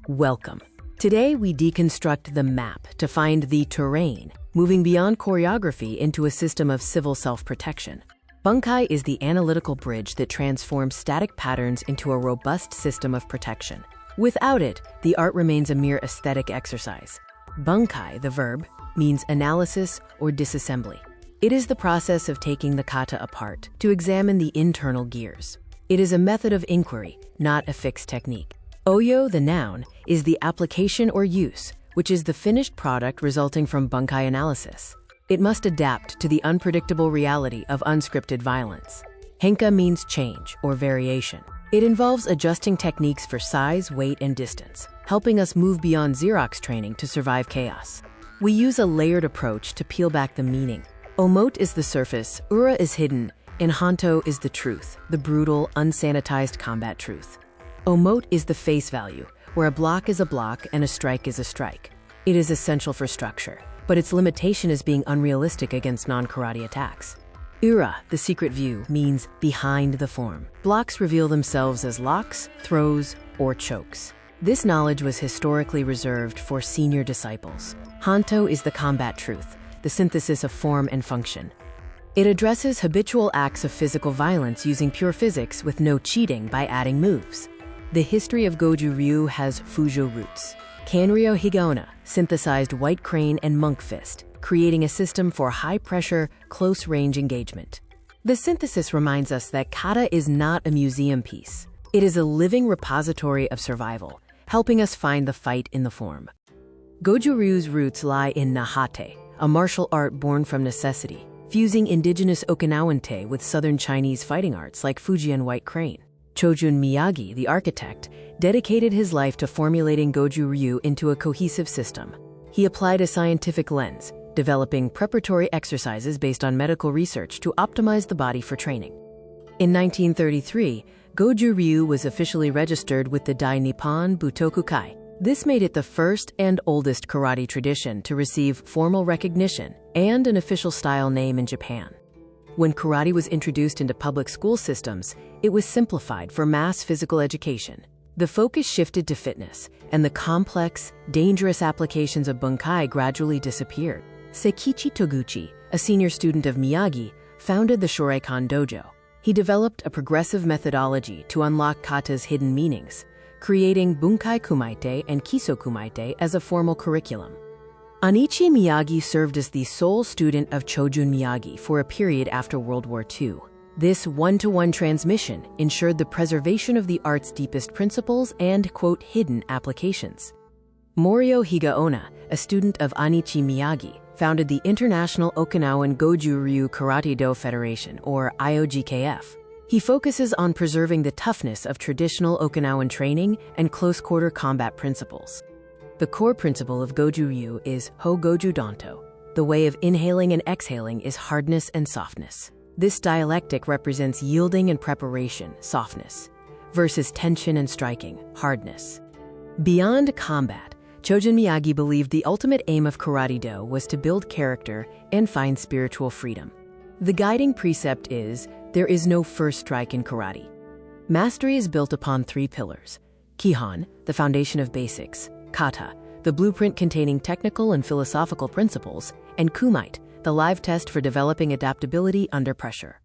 Welcome. Today we deconstruct the map to find the terrain, moving beyond choreography into a system of civil self-protection. Bunkai is the analytical bridge that transforms static patterns into a robust system of protection. Without it, the art remains a mere aesthetic exercise. Bunkai, the verb, means analysis or disassembly. It is the process of taking the kata apart to examine the internal gears. It is a method of inquiry, not a fixed technique. Oyo, the noun, is the application or use, which is the finished product resulting from bunkai analysis. It must adapt to the unpredictable reality of unscripted violence. Henka means change or variation. It involves adjusting techniques for size, weight, and distance, helping us move beyond Xerox training to survive chaos. We use a layered approach to peel back the meaning. Omote is the surface, ura is hidden, and hanto is the truth, the brutal, unsanitized combat truth. Omote is the face value, where a block is a block and a strike is a strike. It is essential for structure, but its limitation is being unrealistic against non-karate attacks. Ura, the secret view, means behind the form. Blocks reveal themselves as locks, throws, or chokes. This knowledge was historically reserved for senior disciples. Hanto is the combat truth, the synthesis of form and function. It addresses habitual acts of physical violence using pure physics with no cheating by adding moves. The history of Goju Ryu has Fujo roots. Kanryo Higaonna synthesized White Crane and Monk Fist, creating a system for high-pressure, close-range engagement. The synthesis reminds us that kata is not a museum piece. It is a living repository of survival, helping us find the fight in the form. Goju Ryu's roots lie in Naha-te, a martial art born from necessity, fusing indigenous Okinawan te with southern Chinese fighting arts like Fujian White Crane. Chojun Miyagi, the architect, dedicated his life to formulating Goju Ryu into a cohesive system. He applied a scientific lens, developing preparatory exercises based on medical research to optimize the body for training. In 1933, Goju Ryu was officially registered with the Dai Nippon Butokukai. This made it the first and oldest karate tradition to receive formal recognition and an official style name in Japan. When karate was introduced into public school systems, it was simplified for mass physical education. The focus shifted to fitness, and the complex, dangerous applications of bunkai gradually disappeared. Seikichi Toguchi, a senior student of Miyagi, founded the Shoreikan Dojo. He developed a progressive methodology to unlock kata's hidden meanings, creating Bunkai Kumaite and Kiso Kumaite as a formal curriculum. Anichi Miyagi served as the sole student of Chojun Miyagi for a period after World War II. This one-to-one transmission ensured the preservation of the art's deepest principles and, quote, hidden applications. Morio Higaonna, a student of Anichi Miyagi, founded the International Okinawan Goju Ryu Karate-do Federation, or IOGKF. He focuses on preserving the toughness of traditional Okinawan training and close-quarter combat principles. The core principle of Goju Ryu is Ho Goju Danto. The way of inhaling and exhaling is hardness and softness. This dialectic represents yielding and preparation, softness, versus tension and striking, hardness. Beyond combat, Chojun Miyagi believed the ultimate aim of karate-do was to build character and find spiritual freedom. The guiding precept is, there is no first strike in karate. Mastery is built upon three pillars: Kihan, the foundation of basics; Kata, the blueprint containing technical and philosophical principles; and Kumite, the live test for developing adaptability under pressure.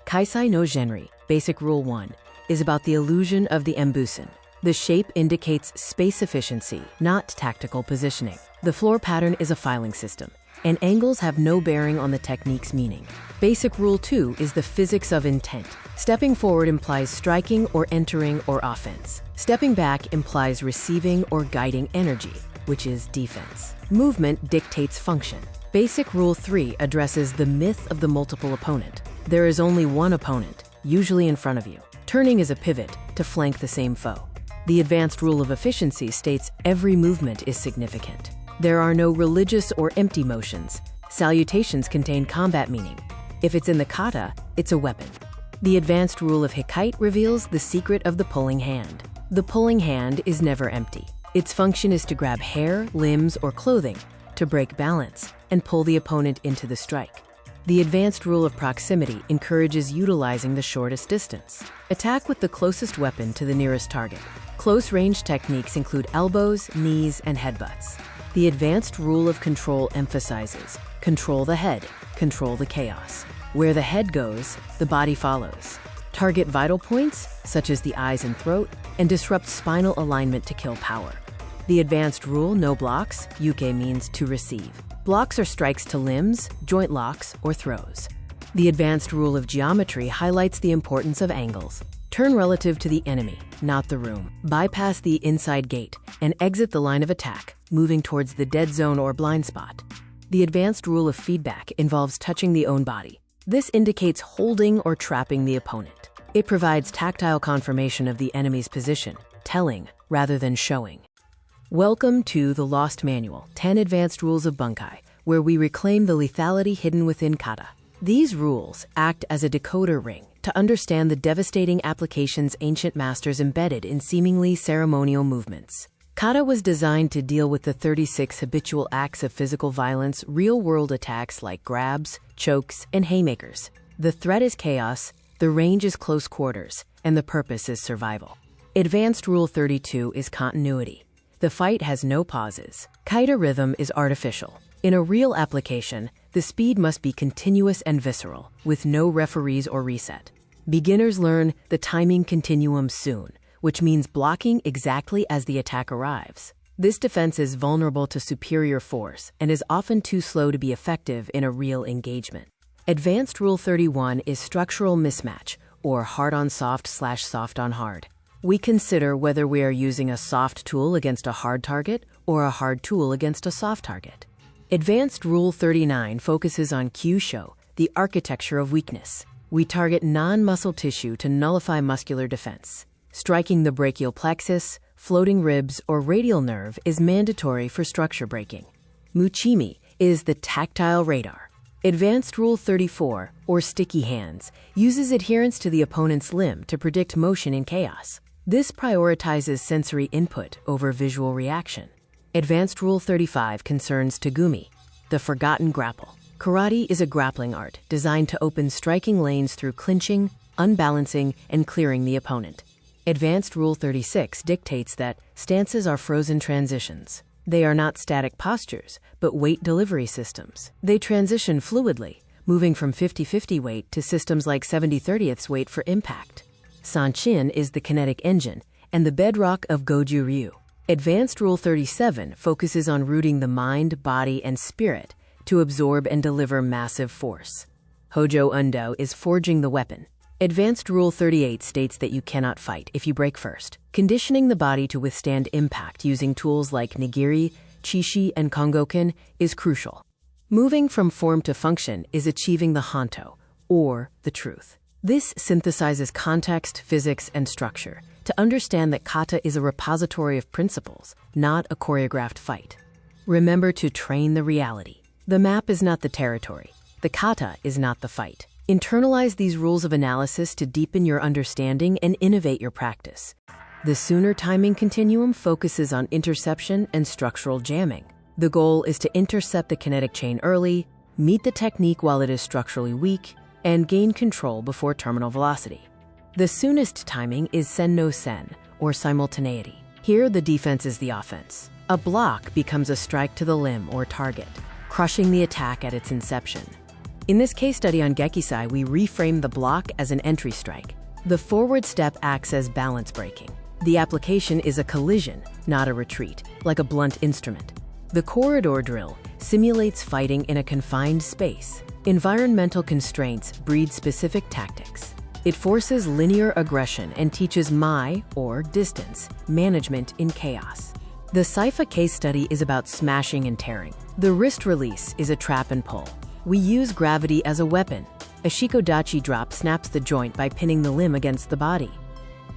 Kaisai no Genri, basic rule 1, is about the illusion of the embusen. The shape indicates space efficiency, not tactical positioning. The floor pattern is a filing system, and angles have no bearing on the technique's meaning. Basic rule 2 is the physics of intent. Stepping forward implies striking or entering or offense. Stepping back implies receiving or guiding energy, which is defense. Movement dictates function. Basic rule 3 addresses the myth of the multiple opponent. There is only one opponent, usually in front of you. Turning is a pivot to flank the same foe. The advanced rule of efficiency states every movement is significant. There are no religious or empty motions. Salutations contain combat meaning. If it's in the kata, it's a weapon. The advanced rule of Hikite reveals the secret of the pulling hand. The pulling hand is never empty. Its function is to grab hair, limbs, or clothing, to break balance, and pull the opponent into the strike. The advanced rule of proximity encourages utilizing the shortest distance. Attack with the closest weapon to the nearest target. Close-range techniques include elbows, knees, and headbutts. The advanced rule of control emphasizes control the head, control the chaos. Where the head goes, the body follows. Target vital points, such as the eyes and throat, and disrupt spinal alignment to kill power. The advanced rule, no blocks, Uke means to receive. Blocks are strikes to limbs, joint locks, or throws. The advanced rule of geometry highlights the importance of angles. Turn relative to the enemy, not the room. Bypass the inside gate and exit the line of attack, moving towards the dead zone or blind spot. The advanced rule of feedback involves touching the own body. This indicates holding or trapping the opponent. It provides tactile confirmation of the enemy's position, telling rather than showing. Welcome to the Lost Manual, 10 Advanced Rules of Bunkai, where we reclaim the lethality hidden within kata. These rules act as a decoder ring to understand the devastating applications ancient masters embedded in seemingly ceremonial movements. Kata was designed to deal with the 36 habitual acts of physical violence, real-world attacks like grabs, chokes, and haymakers. The threat is chaos, the range is close quarters, and the purpose is survival. Advanced Rule 32 is continuity. The fight has no pauses. Kaita rhythm is artificial. In a real application, the speed must be continuous and visceral, with no referees or reset. Beginners learn the timing continuum soon, which means blocking exactly as the attack arrives. This defense is vulnerable to superior force and is often too slow to be effective in a real engagement. Advanced Rule 31 is structural mismatch, or hard-on-soft/soft on hard. We consider whether we are using a soft tool against a hard target or a hard tool against a soft target. Advanced Rule 39 focuses on Kyusho, the architecture of weakness. We target non-muscle tissue to nullify muscular defense. Striking the brachial plexus, floating ribs, or radial nerve is mandatory for structure breaking. Muchimi is the tactile radar. Advanced Rule 34, or sticky hands, uses adherence to the opponent's limb to predict motion in chaos. This prioritizes sensory input over visual reaction. Advanced Rule 35 concerns Tagumi, the forgotten grapple. Karate is a grappling art designed to open striking lanes through clinching, unbalancing, and clearing the opponent. Advanced Rule 36 dictates that stances are frozen transitions. They are not static postures, but weight delivery systems. They transition fluidly, moving from 50-50 weight to systems like 70-30ths weight for impact. Sanshin is the kinetic engine and the bedrock of Goju Ryu. Advanced Rule 37 focuses on rooting the mind, body, and spirit to absorb and deliver massive force. Hojo Undo is forging the weapon. Advanced Rule 38 states that you cannot fight if you break first. Conditioning the body to withstand impact using tools like nigiri, chishi, and kongoken is crucial. Moving from form to function is achieving the honto, or the truth. This synthesizes context, physics, and structure to understand that kata is a repository of principles, not a choreographed fight. Remember to train the reality. The map is not the territory. The kata is not the fight. Internalize these rules of analysis to deepen your understanding and innovate your practice. The Sooner timing continuum focuses on interception and structural jamming. The goal is to intercept the kinetic chain early, meet the technique while it is structurally weak, and gain control before terminal velocity. The soonest timing is sen no sen, or simultaneity. Here, the defense is the offense. A block becomes a strike to the limb or target, crushing the attack at its inception. In this case study on Gekisai, we reframe the block as an entry strike. The forward step acts as balance breaking. The application is a collision, not a retreat, like a blunt instrument. The corridor drill simulates fighting in a confined space. Environmental constraints breed specific tactics. It forces linear aggression and teaches mai, or distance, management in chaos. The Saifa case study is about smashing and tearing. The wrist release is a trap and pull. We use gravity as a weapon. A shikodachi drop snaps the joint by pinning the limb against the body.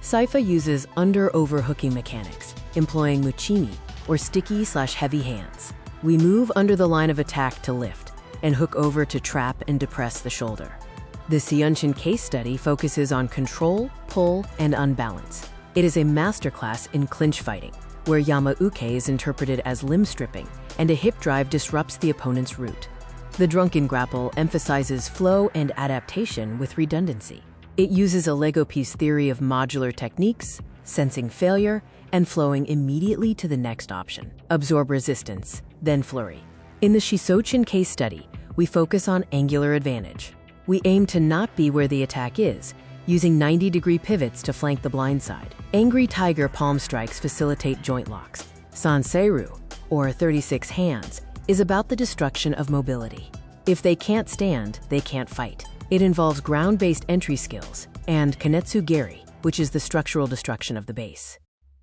Saifa uses under-overhooking mechanics, employing muchimi, or sticky/heavy hands. We move under the line of attack to lift, and hook over to trap and depress the shoulder. The Seiyunshin case study focuses on control, pull, and unbalance. It is a masterclass in clinch fighting, where Yama Uke is interpreted as limb stripping, and a hip drive disrupts the opponent's root. The drunken grapple emphasizes flow and adaptation with redundancy. It uses a Lego piece theory of modular techniques, sensing failure, and flowing immediately to the next option. Absorb resistance, then flurry. In the Shisochin case study, we focus on angular advantage. We aim to not be where the attack is, using 90-degree pivots to flank the blind side. Angry Tiger palm strikes facilitate joint locks. Sanseiru, or 36 hands, is about the destruction of mobility. If they can't stand, they can't fight. It involves ground-based entry skills, and Kanetsu Geri, which is the structural destruction of the base.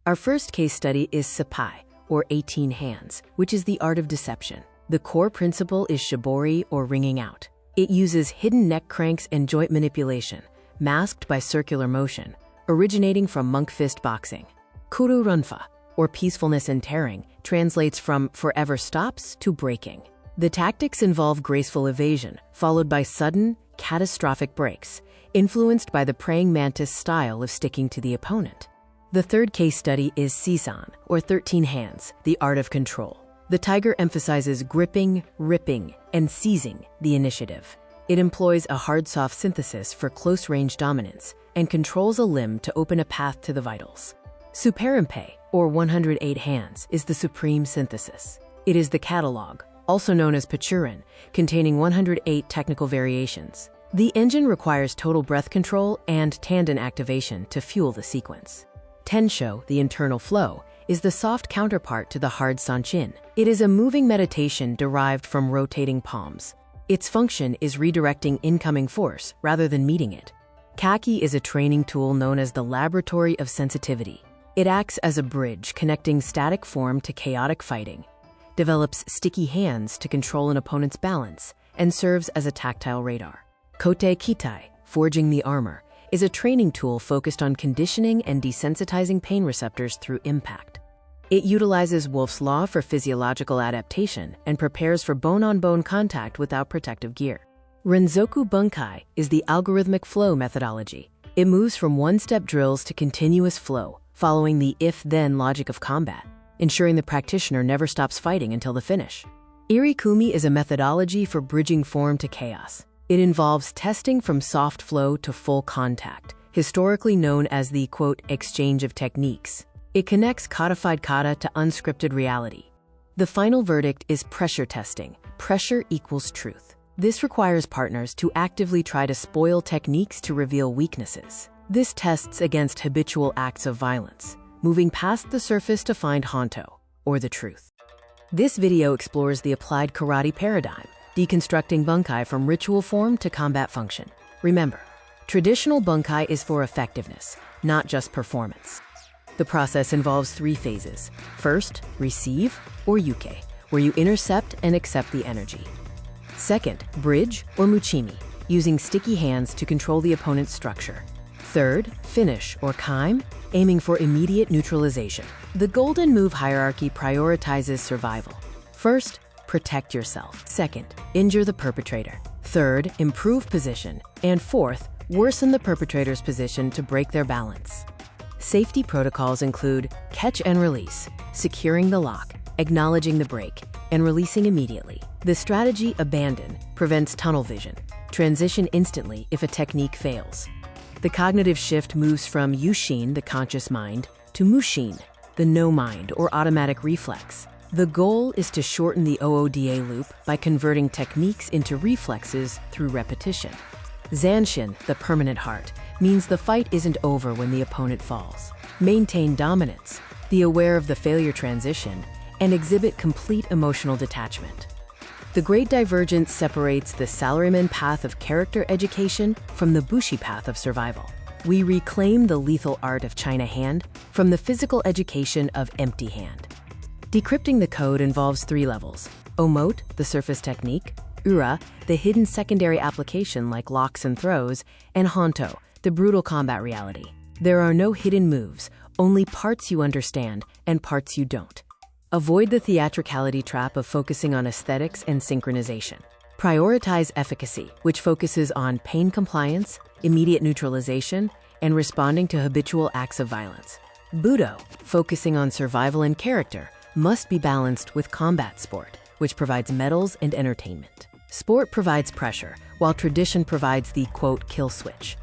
Our first case study is Sapai, or 18 hands, which is the art of deception. The core principle is shibori, or wringing out. It uses hidden neck cranks and joint manipulation, masked by circular motion, originating from monk fist boxing. Kuru runfa, or peacefulness and tearing, translates from forever stops to breaking. The tactics involve graceful evasion, followed by sudden, catastrophic breaks, influenced by the praying mantis style of sticking to the opponent. The third case study is Sisan, or 13 hands, the art of control. The tiger emphasizes gripping, ripping, and seizing the initiative. It employs a hard-soft synthesis for close-range dominance and controls a limb to open a path to the vitals. Superimpe, or 108 hands, is the supreme synthesis. It is the catalog, also known as Pachurin, containing 108 technical variations. The engine requires total breath control and tandon activation to fuel the sequence. Tensho, the internal flow, is the soft counterpart to the hard sanchin. It is a moving meditation derived from rotating palms. Its function is redirecting incoming force rather than meeting it. Kaki is a training tool known as the Laboratory of Sensitivity. It acts as a bridge connecting static form to chaotic fighting, develops sticky hands to control an opponent's balance, and serves as a tactile radar. Kote Kitai, Forging the Armor, is a training tool focused on conditioning and desensitizing pain receptors through impact. It utilizes Wolff's Law for physiological adaptation and prepares for bone-on-bone contact without protective gear. Renzoku Bunkai is the algorithmic flow methodology. It moves from one-step drills to continuous flow, following the if-then logic of combat, ensuring the practitioner never stops fighting until the finish. Irikumi is a methodology for bridging form to chaos. It involves testing from soft flow to full contact, historically known as the, quote, exchange of techniques. It connects codified kata to unscripted reality. The final verdict is pressure testing. Pressure equals truth. This requires partners to actively try to spoil techniques to reveal weaknesses. This tests against habitual acts of violence, moving past the surface to find honto, or the truth. This video explores the applied karate paradigm, deconstructing bunkai from ritual form to combat function. Remember, traditional bunkai is for effectiveness, not just performance. The process involves 3 phases. First, receive, or uke, where you intercept and accept the energy. Second, bridge, or muchimi, using sticky hands to control the opponent's structure. Third, finish, or kaim, aiming for immediate neutralization. The golden move hierarchy prioritizes survival. First, protect yourself. Second, injure the perpetrator. Third, improve position. And fourth, worsen the perpetrator's position to break their balance. Safety protocols include catch and release, securing the lock, acknowledging the break, and releasing immediately. The strategy abandon prevents tunnel vision. Transition instantly if a technique fails. The cognitive shift moves from yushin, the conscious mind, to mushin, the no mind or automatic reflex. The goal is to shorten the OODA loop by converting techniques into reflexes through repetition. Zanshin, the permanent heart, means the fight isn't over when the opponent falls. Maintain dominance, be aware of the failure transition, and exhibit complete emotional detachment. The Great Divergence separates the salaryman path of character education from the bushi path of survival. We reclaim the lethal art of China hand from the physical education of empty hand. Decrypting the code involves 3 levels: omote, the surface technique; ura, the hidden secondary application like locks and throws; and honto, the brutal combat reality. There are no hidden moves, only parts you understand and parts you don't. Avoid the theatricality trap of focusing on aesthetics and synchronization. Prioritize efficacy, which focuses on pain compliance, immediate neutralization, and responding to habitual acts of violence. Budo, focusing on survival and character, must be balanced with combat sport, which provides medals and entertainment. Sport provides pressure, while tradition provides the, quote, kill switch.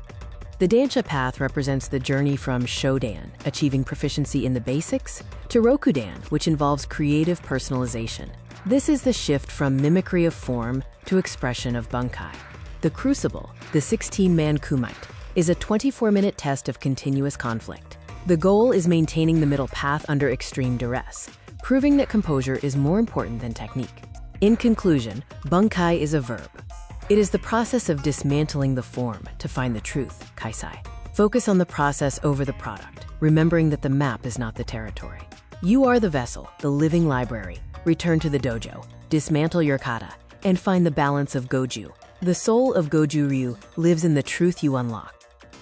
The Dansha path represents the journey from Shodan, achieving proficiency in the basics, to Rokudan, which involves creative personalization. This is the shift from mimicry of form to expression of Bunkai. The Crucible, the 16-man kumite, is a 24-minute test of continuous conflict. The goal is maintaining the middle path under extreme duress, proving that composure is more important than technique. In conclusion, Bunkai is a verb. It is the process of dismantling the form to find the truth, Kaisai. Focus on the process over the product, remembering that the map is not the territory. You are the vessel, the living library. Return to the dojo, dismantle your kata, and find the balance of Goju. The soul of Goju Ryu lives in the truth you unlock.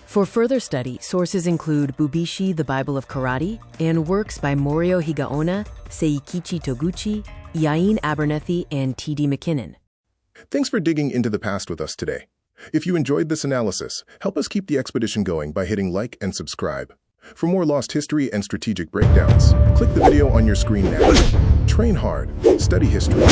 For further study, sources include Bubishi, the Bible of Karate, and works by Morio Higaonna, Seikichi Toguchi, Iain Abernethy, and T.D. McKinnon. Thanks for digging into the past with us today. If you enjoyed this analysis, help us keep the expedition going by hitting like and subscribe. For more lost history and strategic breakdowns, click the video on your screen now. Train hard, study history.